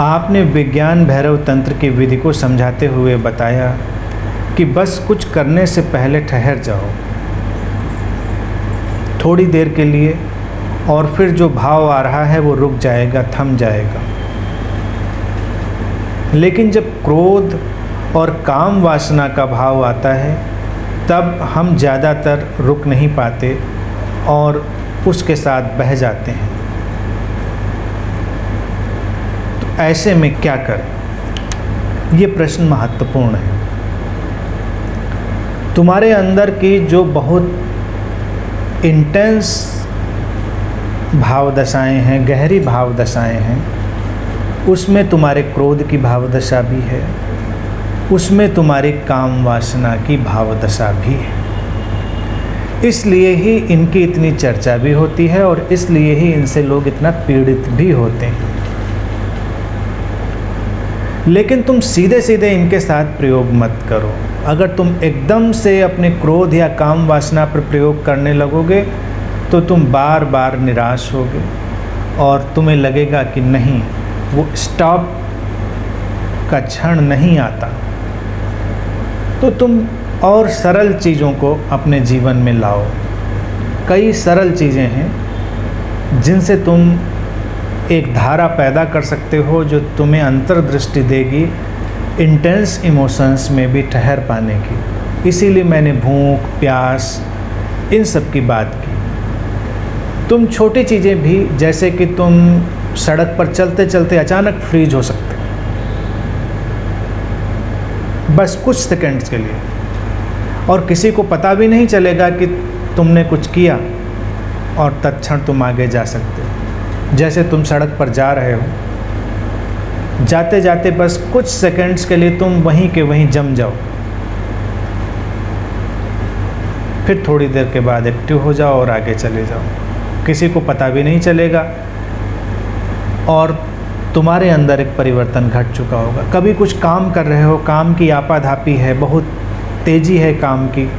आपने विज्ञान भैरव तंत्र की विधि को समझाते हुए बताया कि बस कुछ करने से पहले ठहर जाओ थोड़ी देर के लिए, और फिर जो भाव आ रहा है वो रुक जाएगा, थम जाएगा। लेकिन जब क्रोध और काम वासना का भाव आता है तब हम ज़्यादातर रुक नहीं पाते और उसके साथ बह जाते हैं। तो ऐसे में क्या करें? ये प्रश्न महत्वपूर्ण है। तुम्हारे अंदर की जो बहुत इंटेंस भाव दशाएँ हैं, गहरी भाव दशाएँ हैं, उसमें तुम्हारे क्रोध की भाव दशा भी है, उसमें तुम्हारी काम वासना की भाव दशा भी है। इसलिए ही इनकी इतनी चर्चा भी होती है और इसलिए ही इनसे लोग इतना पीड़ित भी होते हैं। लेकिन तुम सीधे सीधे इनके साथ प्रयोग मत करो। अगर तुम एकदम से अपने क्रोध या काम वासना पर प्रयोग करने लगोगे तो तुम बार बार निराश होगे और तुम्हें लगेगा कि नहीं, वो स्टॉप का क्षण नहीं आता। तो तुम और सरल चीज़ों को अपने जीवन में लाओ। कई सरल चीज़ें हैं जिनसे तुम एक धारा पैदा कर सकते हो जो तुम्हें अंतर्दृष्टि देगी इंटेंस इमोशंस में भी ठहर पाने की। इसीलिए मैंने भूख, प्यास, इन सब की बात की। तुम छोटी चीज़ें भी, जैसे कि तुम सड़क पर चलते चलते अचानक फ्रीज हो सकते हो, बस कुछ सेकंड्स के लिए, और किसी को पता भी नहीं चलेगा कि तुमने कुछ किया और तत्क्षण तुम आगे जा सकते हो। जैसे तुम सड़क पर जा रहे हो, जाते जाते बस कुछ सेकंड्स के लिए तुम वहीं के वहीं जम जाओ, फिर थोड़ी देर के बाद एक्टिव हो जाओ और आगे चले जाओ। किसी को पता भी नहीं चलेगा और तुम्हारे अंदर एक परिवर्तन घट चुका होगा। कभी कुछ काम कर रहे हो, काम की आपाधापी है, बहुत तेज़ी है काम की,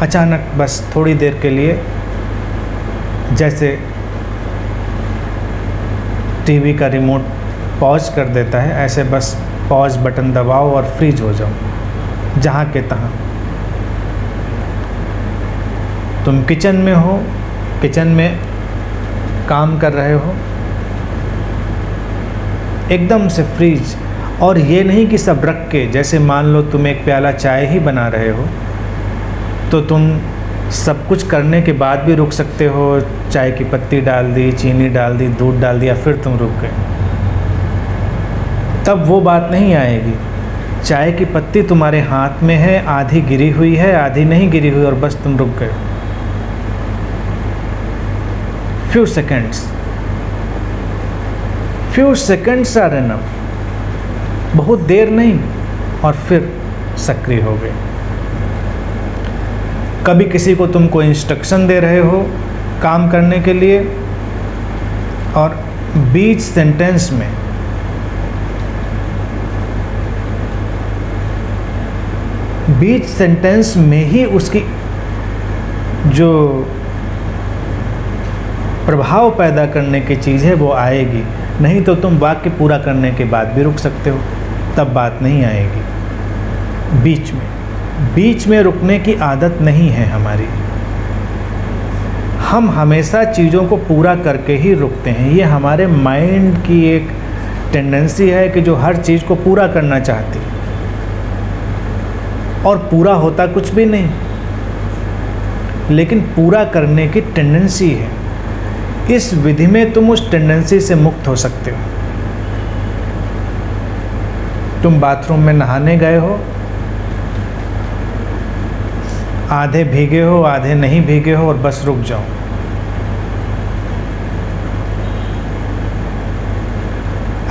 अचानक बस थोड़ी देर के लिए, जैसे टीवी का रिमोट पॉज कर देता है, ऐसे बस पॉज बटन दबाओ और फ्रीज हो जाओ जहाँ के तहाँ। तुम किचन में हो, किचन में काम कर रहे हो, एकदम से फ्रीज। और ये नहीं कि सब रख के, जैसे मान लो तुम एक प्याला चाय ही बना रहे हो तो तुम सब कुछ करने के बाद भी रुक सकते हो। चाय की पत्ती डाल दी, चीनी डाल दी, दूध डाल दिया, फिर तुम रुक गए। तब वो बात नहीं आएगी। चाय की पत्ती तुम्हारे हाथ में है, आधी गिरी हुई है, आधी नहीं गिरी हुई, और बस तुम रुक गए। Few seconds are enough. बहुत देर नहीं, और फिर सक्रिय हो गए। कभी किसी को तुम कोई इंस्ट्रक्शन दे रहे हो काम करने के लिए, और बीच सेंटेंस में ही उसकी जो प्रभाव पैदा करने की चीज़ है वो आएगी। नहीं तो तुम वाक्य पूरा करने के बाद भी रुक सकते हो, तब बात नहीं आएगी। बीच में रुकने की आदत नहीं है हमारी। हम हमेशा चीज़ों को पूरा करके ही रुकते हैं। ये हमारे माइंड की एक टेंडेंसी है कि जो हर चीज़ को पूरा करना चाहती है, और पूरा होता कुछ भी नहीं, लेकिन पूरा करने की टेंडेंसी है। इस विधि में तुम उस टेंडेंसी से मुक्त हो सकते हो। तुम बाथरूम में नहाने गए हो, आधे भीगे हो, आधे नहीं भीगे हो, और बस रुक जाओ।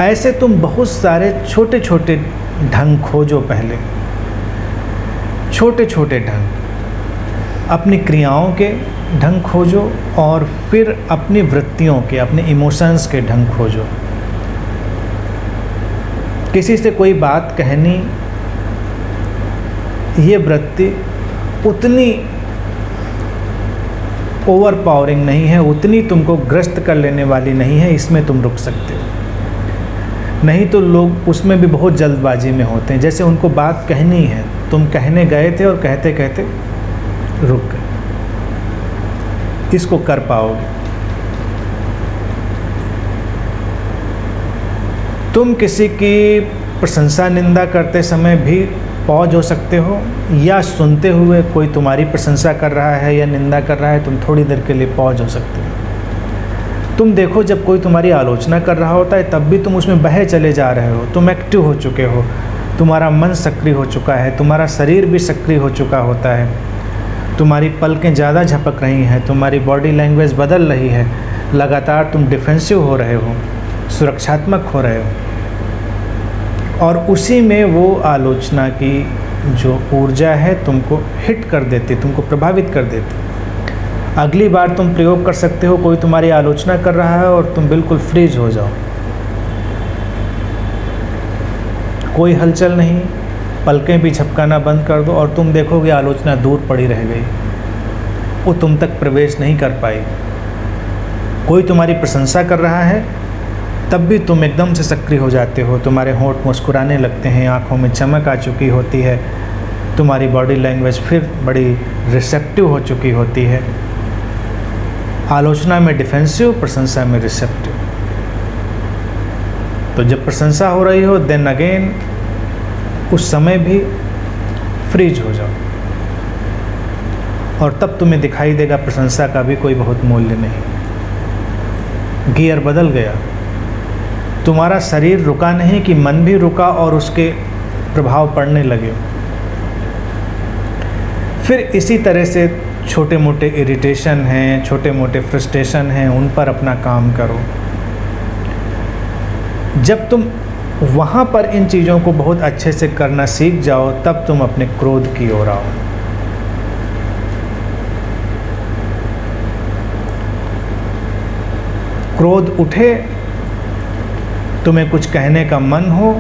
ऐसे तुम बहुत सारे छोटे छोटे ढंग खोजो। पहले छोटे छोटे ढंग, अपनी क्रियाओं के ढंग खोजो, और फिर अपनी वृत्तियों के, अपने इमोशंस के ढंग खोजो। किसी से कोई बात कहनी, ये वृत्ति उतनी ओवर पावरिंग नहीं है, उतनी तुमको ग्रस्त कर लेने वाली नहीं है, इसमें तुम रुक सकते हो। नहीं तो लोग उसमें भी बहुत जल्दबाजी में होते हैं, जैसे उनको बात कहनी है, तुम कहने गए थे और कहते कहते रुक गए। इसको कर पाओगे। तुम किसी की प्रशंसा निंदा करते समय भी पॉज हो सकते हो, या सुनते हुए कोई तुम्हारी प्रशंसा कर रहा है या निंदा कर रहा है, तुम थोड़ी देर के लिए पॉज हो सकते हो। तुम देखो, जब कोई तुम्हारी आलोचना कर रहा होता है तब भी तुम उसमें बहे चले जा रहे हो, तुम एक्टिव हो चुके हो, तुम्हारा मन सक्रिय हो चुका है, तुम्हारा शरीर भी सक्रिय हो चुका होता है, तुम्हारी पलकें ज़्यादा झपक रही हैं, तुम्हारी बॉडी लैंग्वेज बदल रही है, लगातार तुम डिफेंसिव हो रहे हो, सुरक्षात्मक हो रहे हो, और उसी में वो आलोचना की जो ऊर्जा है तुमको हिट कर देती, तुमको प्रभावित कर देती। अगली बार तुम प्रयोग कर सकते हो, कोई तुम्हारी आलोचना कर रहा है और तुम बिल्कुल फ्रीज हो जाओ, कोई हलचल नहीं, पलकें भी झपकाना बंद कर दो, और तुम देखोगे आलोचना दूर पड़ी रह गई, वो तुम तक प्रवेश नहीं कर पाई। कोई तुम्हारी प्रशंसा कर रहा है तब भी तुम एकदम से सक्रिय हो जाते हो, तुम्हारे होंठ मुस्कुराने लगते हैं, आँखों में चमक आ चुकी होती है, तुम्हारी बॉडी लैंग्वेज फिर बड़ी रिसेप्टिव हो चुकी होती है। आलोचना में डिफेंसिव, प्रशंसा में रिसेप्टिव। तो जब प्रशंसा हो रही हो देन अगेन उस समय भी फ्रीज हो जाओ, और तब तुम्हें दिखाई देगा प्रशंसा का भी कोई बहुत मूल्य नहीं। गियर बदल गया, तुम्हारा शरीर रुका नहीं कि मन भी रुका और उसके प्रभाव पड़ने लगे। फिर इसी तरह से छोटे मोटे इरिटेशन हैं, छोटे मोटे फ्रस्ट्रेशन हैं, उन पर अपना काम करो। जब तुम वहाँ पर इन चीज़ों को बहुत अच्छे से करना सीख जाओ तब तुम अपने क्रोध की ओर आओ। क्रोध उठे, तुम्हें कुछ कहने का मन हो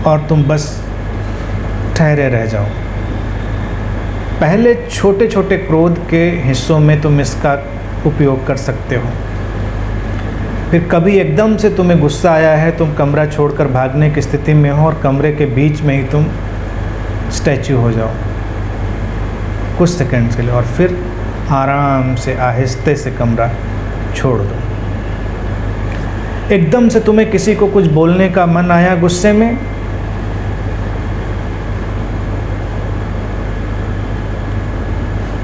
और तुम बस ठहरे रह जाओ। पहले छोटे छोटे क्रोध के हिस्सों में तुम इसका उपयोग कर सकते हो। फिर कभी एकदम से तुम्हें गुस्सा आया है, तुम कमरा छोड़कर भागने की स्थिति में हो और कमरे के बीच में ही तुम स्टैच्यू हो जाओ कुछ सेकंड्स के लिए, और फिर आराम से आहिस्ते से कमरा छोड़ दो। एकदम से तुम्हें किसी को कुछ बोलने का मन आया गुस्से में,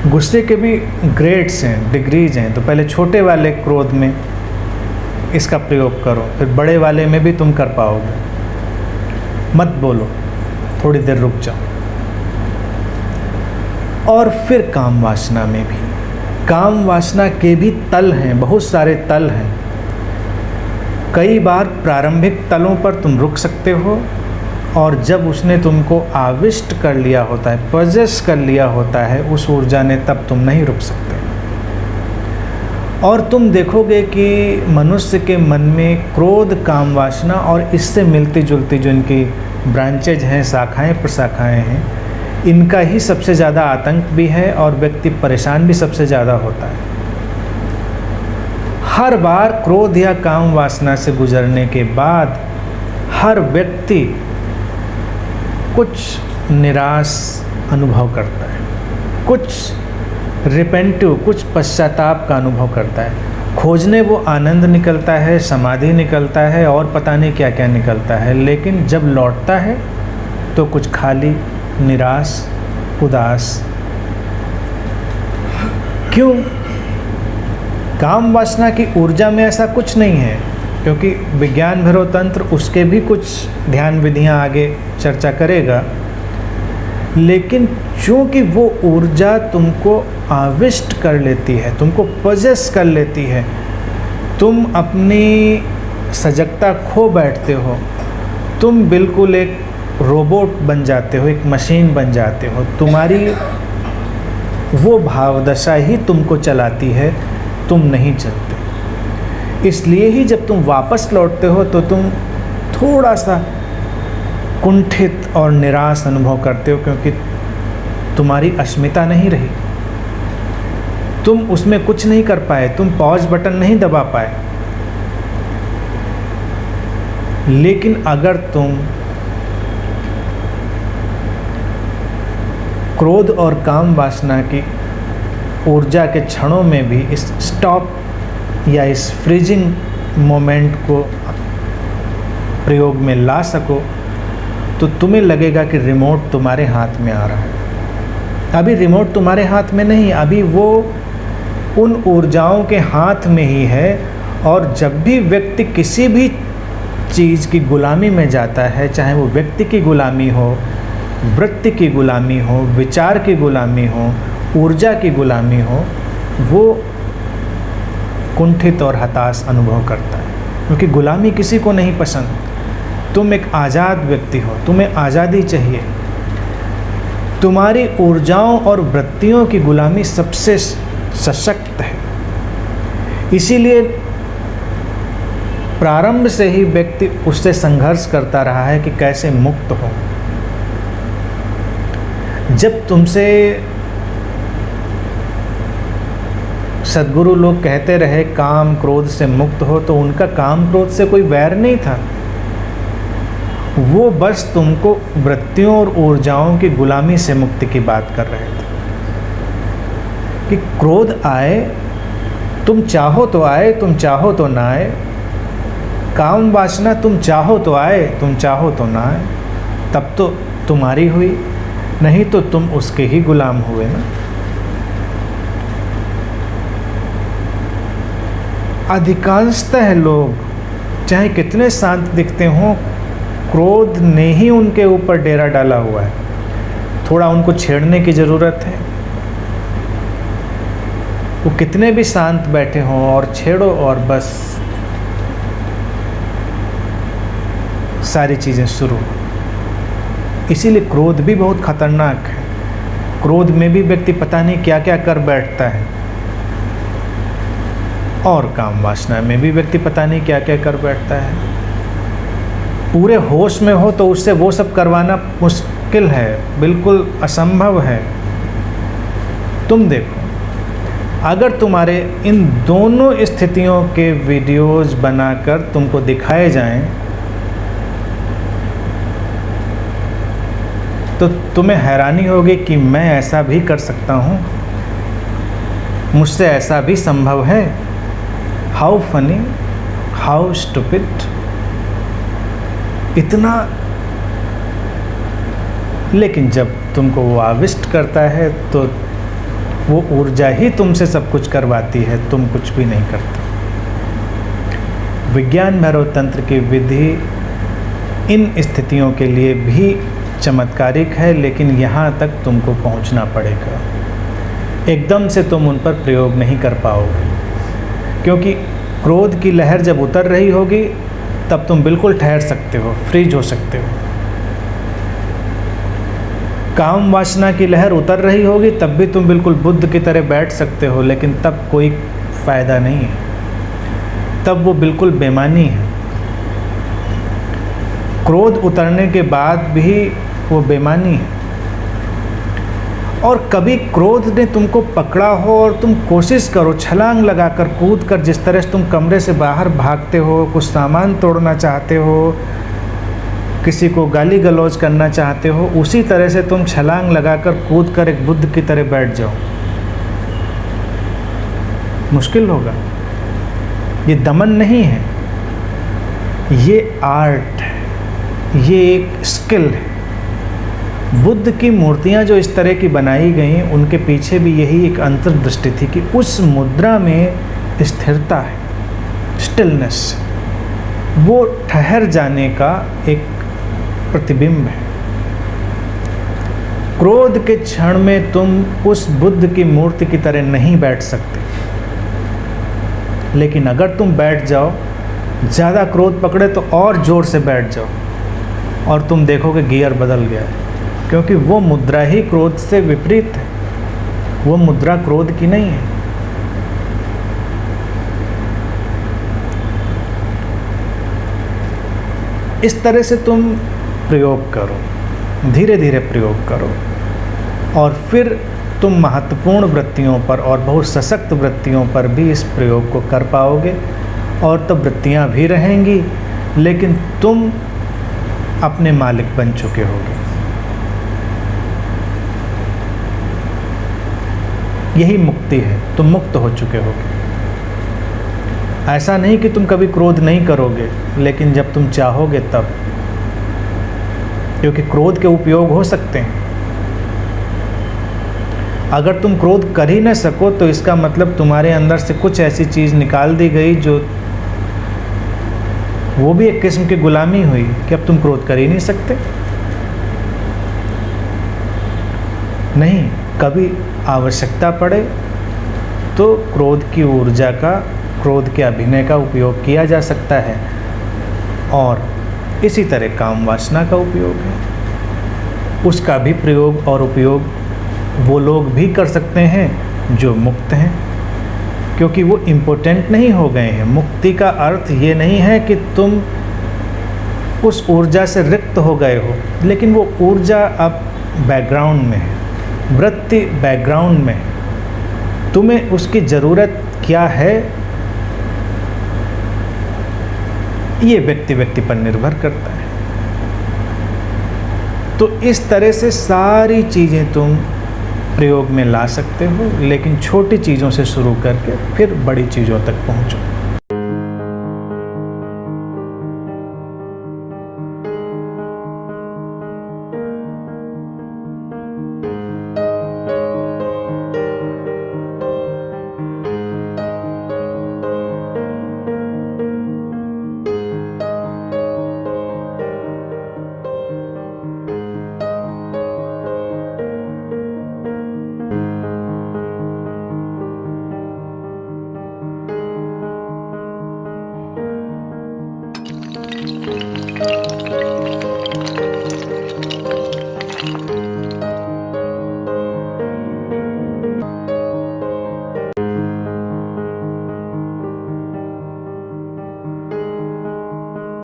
गुस्से के भी ग्रेड्स हैं, डिग्रीज हैं। तो पहले छोटे वाले क्रोध में इसका प्रयोग करो, फिर बड़े वाले में भी तुम कर पाओगे। मत बोलो, थोड़ी देर रुक जाओ। और फिर काम वासना में भी, काम वासना के भी तल हैं, बहुत सारे तल हैं। कई बार प्रारंभिक तलों पर तुम रुक सकते हो, और जब उसने तुमको आविष्ट कर लिया होता है, पजेस कर लिया होता है उस ऊर्जा ने, तब तुम नहीं रुक सकते। और तुम देखोगे कि मनुष्य के मन में क्रोध, काम वासना और इससे मिलती जुलती जो इनकी ब्रांचेज हैं, शाखाएं प्रशाखाएं हैं, इनका ही सबसे ज़्यादा आतंक भी है और व्यक्ति परेशान भी सबसे ज़्यादा होता है। हर बार क्रोध या काम वासना से गुजरने के बाद हर व्यक्ति कुछ निराश अनुभव करता है, कुछ रिपेंटिव, कुछ पश्चाताप का अनुभव करता है। खोजने वो आनंद निकलता है, समाधि निकलता है और पता नहीं क्या क्या निकलता है, लेकिन जब लौटता है तो कुछ खाली, निराश, उदास। क्यों? काम वासना की ऊर्जा में ऐसा कुछ नहीं है, क्योंकि विज्ञान भैरव तंत्र उसके भी कुछ ध्यान विधियां आगे चर्चा करेगा, लेकिन चूँकि वो ऊर्जा तुमको आविष्ट कर लेती है, तुमको पजेस कर लेती है, तुम अपनी सजगता खो बैठते हो, तुम बिल्कुल एक रोबोट बन जाते हो, एक मशीन बन जाते हो। तुम्हारी वो भावदशा ही तुमको चलाती है, तुम नहीं चलते। इसलिए ही जब तुम वापस लौटते हो तो तुम थोड़ा सा कुंठित और निराश अनुभव करते हो, क्योंकि तुम्हारी अस्मिता नहीं रही, तुम उसमें कुछ नहीं कर पाए, तुम पॉज बटन नहीं दबा पाए। लेकिन अगर तुम क्रोध और काम वासना की ऊर्जा के क्षणों में भी इस स्टॉप या इस फ्रीजिंग मोमेंट को प्रयोग में ला सको, तो तुम्हें लगेगा कि रिमोट तुम्हारे हाथ में आ रहा है। अभी रिमोट तुम्हारे हाथ में नहीं, अभी वो उन ऊर्जाओं के हाथ में ही है। और जब भी व्यक्ति किसी भी चीज़ की गुलामी में जाता है, चाहे वो व्यक्ति की गुलामी हो, वृत्ति की गुलामी हो, विचार की गुलामी हो, ऊर्जा की गुलामी हो, वो कुंठित और हताश अनुभव करता है, क्योंकि गुलामी किसी को नहीं पसंद। तुम एक आज़ाद व्यक्ति हो, तुम्हें आज़ादी चाहिए। तुम्हारी ऊर्जाओं और वृत्तियों की गुलामी सबसे सशक्त है। इसीलिए प्रारंभ से ही व्यक्ति उससे संघर्ष करता रहा है कि कैसे मुक्त हो। जब तुमसे सद्गुरु लोग कहते रहे काम क्रोध से मुक्त हो, तो उनका काम क्रोध से कोई वैर नहीं था। वो बस तुमको वृत्तियों और ऊर्जाओं की गुलामी से मुक्ति की बात कर रहे थे कि क्रोध आए, तुम चाहो तो आए, तुम चाहो तो ना आए। काम वासना तुम चाहो तो आए, तुम चाहो तो ना आए। तब तो तुम्हारी हुई, नहीं तो तुम उसके ही गुलाम हुए ना। अधिकांशतः लोग चाहे कितने शांत दिखते हों, क्रोध ने ही उनके ऊपर डेरा डाला हुआ है। थोड़ा उनको छेड़ने की ज़रूरत है। वो कितने भी शांत बैठे हों और छेड़ो और बस सारी चीज़ें शुरू। इसीलिए क्रोध भी बहुत खतरनाक है। क्रोध में भी व्यक्ति पता नहीं क्या क्या कर बैठता है, और काम वासना में भी व्यक्ति पता नहीं क्या क्या कर बैठता है। पूरे होश में हो तो उससे वो सब करवाना मुश्किल है, बिल्कुल असंभव है। तुम देखो, अगर तुम्हारे इन दोनों स्थितियों के वीडियोस बनाकर तुमको दिखाए जाएं, तो तुम्हें हैरानी होगी कि मैं ऐसा भी कर सकता हूँ, मुझसे ऐसा भी संभव है। How funny, how stupid. इतना, लेकिन जब तुमको वो आविष्ट करता है तो वो ऊर्जा ही तुमसे सब कुछ करवाती है, तुम कुछ भी नहीं करते। विज्ञान भैरव तंत्र की विधि इन स्थितियों के लिए भी चमत्कारिक है, लेकिन यहाँ तक तुमको पहुँचना पड़ेगा। एकदम से तुम उन पर प्रयोग नहीं कर पाओगे, क्योंकि क्रोध की लहर जब उतर रही होगी तब तुम बिल्कुल ठहर सकते हो, फ्रीज हो सकते हो। काम वासना की लहर उतर रही होगी तब भी तुम बिल्कुल बुद्ध की तरह बैठ सकते हो, लेकिन तब कोई फ़ायदा नहीं है, तब वो बिल्कुल बेमानी है। क्रोध उतरने के बाद भी वो बेमानी है। और कभी क्रोध ने तुमको पकड़ा हो और तुम कोशिश करो छलांग लगाकर, कूद कर, जिस तरह से तुम कमरे से बाहर भागते हो, कुछ सामान तोड़ना चाहते हो, किसी को गाली गलौज करना चाहते हो, उसी तरह से तुम छलांग लगाकर कूद कर एक बुद्ध की तरह बैठ जाओ। मुश्किल होगा। ये दमन नहीं है, ये आर्ट है, ये एक स्किल है। बुद्ध की मूर्तियाँ जो इस तरह की बनाई गई, उनके पीछे भी यही एक अंतर्दृष्टि थी कि उस मुद्रा में स्थिरता है, स्टिलनेस, वो ठहर जाने का एक प्रतिबिंब है। क्रोध के क्षण में तुम उस बुद्ध की मूर्ति की तरह नहीं बैठ सकते, लेकिन अगर तुम बैठ जाओ, ज़्यादा क्रोध पकड़े तो और ज़ोर से बैठ जाओ, और तुम देखोगे गियर बदल गया है, क्योंकि वो मुद्रा ही क्रोध से विपरीत है। वो मुद्रा क्रोध की नहीं है। इस तरह से तुम प्रयोग करो, धीरे धीरे प्रयोग करो, और फिर तुम महत्वपूर्ण वृत्तियों पर और बहुत सशक्त वृत्तियों पर भी इस प्रयोग को कर पाओगे। और तब वृत्तियाँ भी रहेंगी, लेकिन तुम अपने मालिक बन चुके होगे। यही मुक्ति है, तुम मुक्त हो चुके होगे। ऐसा नहीं कि तुम कभी क्रोध नहीं करोगे, लेकिन जब तुम चाहोगे तब, क्योंकि क्रोध के उपयोग हो सकते हैं। अगर तुम क्रोध कर ही न सको तो इसका मतलब तुम्हारे अंदर से कुछ ऐसी चीज़ निकाल दी गई जो वो भी एक किस्म की गुलामी हुई कि अब तुम क्रोध कर ही नहीं सकते। नहीं, कभी आवश्यकता पड़े तो क्रोध की ऊर्जा का, क्रोध के अभिनय का उपयोग किया जा सकता है, और इसी तरह काम वासना का उपयोग है। उसका भी प्रयोग और उपयोग वो लोग भी कर सकते हैं जो मुक्त हैं, क्योंकि वो इम्पोर्टेंट नहीं हो गए हैं। मुक्ति का अर्थ ये नहीं है कि तुम उस ऊर्जा से रिक्त हो गए हो, लेकिन वो ऊर्जा अब बैकग्राउंड में है, वृत्ति बैकग्राउंड में है। तुम्हें उसकी ज़रूरत क्या है, ये व्यक्ति व्यक्ति पर निर्भर करता है। तो इस तरह से सारी चीज़ें तुम प्रयोग में ला सकते हो, लेकिन छोटी चीज़ों से शुरू करके फिर बड़ी चीज़ों तक पहुँचो।